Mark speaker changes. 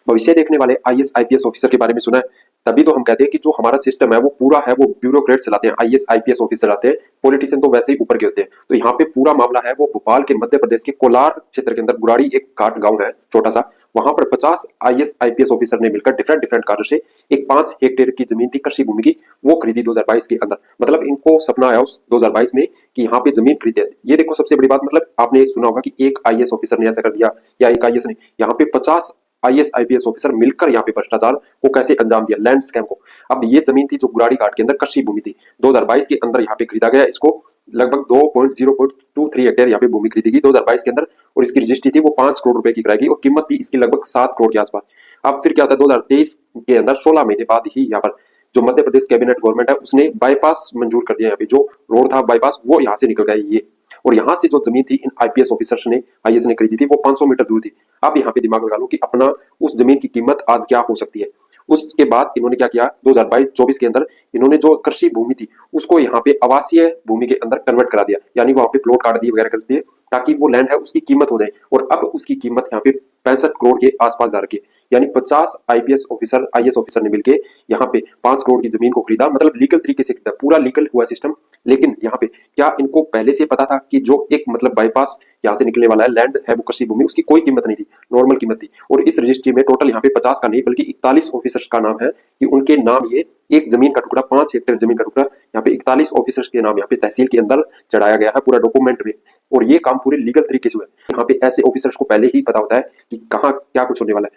Speaker 1: भविष्य देखने वाले आईएएस आईपीएस ऑफिसर के बारे में सुना है, तभी तो हम कहते हैं कि जो हमारा सिस्टम है वो पूरा है वो ब्यूरोक्रेट चलाते हैं, आईएएस आईपीएस ऑफिसर चलाते हैं। पॉलिटिशियन तो वैसे ही ऊपर के होते हैं। तो यहाँ पे पूरा मामला है वो भोपाल के मध्य प्रदेश के कोलार क्षेत्र के अंदर गुराड़ी एक घाट गांव है छोटा सा, वहां पर 50 आईएएस आईपीएस ऑफिसर ने मिलकर डिफरेंट डिफरेंट कार्य से एक 5 हेक्टेयर की जमीन थी कृषि भूमि की, वो खरीदी 2022 के अंदर। मतलब इनको सपना आया उस 2022 में कि यहाँ पे जमीन खरीदे। ये देखो सबसे बड़ी बात, मतलब आपने सुना होगा कि एक आईएएस ऑफिसर ने ऐसा कर दिया या एक आईएएस ने, यहाँ पे 50 आईएएस आईपीएस ऑफिसर मिलकर यहाँ पे भ्रष्टाचार को कैसे अंजाम दिया, लैंड स्कैम को। अब ये जमीन थी जो गुराड़ी घाट के अंदर कृषि भूमि थी, 2022 के अंदर यहाँ पे खरीदा गया इसको। लगभग 2.023 हेक्टेयर यहाँ पे भूमि खरीदी गई 2022 के अंदर, और इसकी रजिस्ट्री थी वो 5 करोड़ रुपए की कराई गई और कीमत थी इसकी लगभग 7 करोड़ के आसपास। अब फिर क्या होता है, 2023 के अंदर 16 महीने बाद ही यहाँ पर जो मध्य प्रदेश कैबिनेट गवर्नमेंट है उसने बाईपास मंजूर कर दिया। यहाँ पे जो रोड था बाईपास वो यहाँ से निकल गया ये, और यहाँ से जो जमीन थी इन आईपीएस ऑफिसर्स ने आईएएस ने खरीदी थी वो 500 मीटर दूर थी। अब यहाँ पे दिमाग लगा लो कि अपना उस जमीन की कीमत आज क्या हो सकती है। उसके बाद इन्होंने क्या किया, 2022-24 के अंदर इन्होंने जो कृषि भूमि थी उसको यहाँ पे आवासीय भूमि के अंदर कन्वर्ट करा दिया, यानी वहां पे प्लॉट काट दिए वगैरह कर दिए ताकि वो लैंड है उसकी कीमत हो जाए। और अब उसकी कीमत यहाँ पे 65 करोड़ के आसपास जा रखी है। यानी 50 आईपीएस ऑफिसर आईएएस ऑफिसर ने मिलकर यहाँ पे 5 करोड़ की जमीन को खरीदा, मतलब लीगल तरीके से खरीदा, पूरा लीगल हुआ सिस्टम। लेकिन यहाँ पे क्या इनको पहले से पता था कि जो एक मतलब बाईपास यहाँ से निकलने वाला है लैंड है वो कृषि भूमि, उसकी कोई कीमत नहीं थी, नॉर्मल कीमत थी। और इस रजिस्ट्री में टोटल यहाँ पे 50 का नहीं बल्कि 41 ऑफिसर्स का नाम है कि उनके नाम ये एक जमीन का टुकड़ा 5 हेक्टेयर जमीन का टुकड़ा यहाँ पे 41 ऑफिसर्स के नाम यहाँ पे तहसील के अंदर चढ़ाया गया है पूरा डॉक्यूमेंट में। और ये काम पूरे लीगल तरीके से हुआ है। यहाँ पे ऐसे ऑफिसर्स को पहले ही पता होता है कि कहाँ क्या कुछ होने वाला है।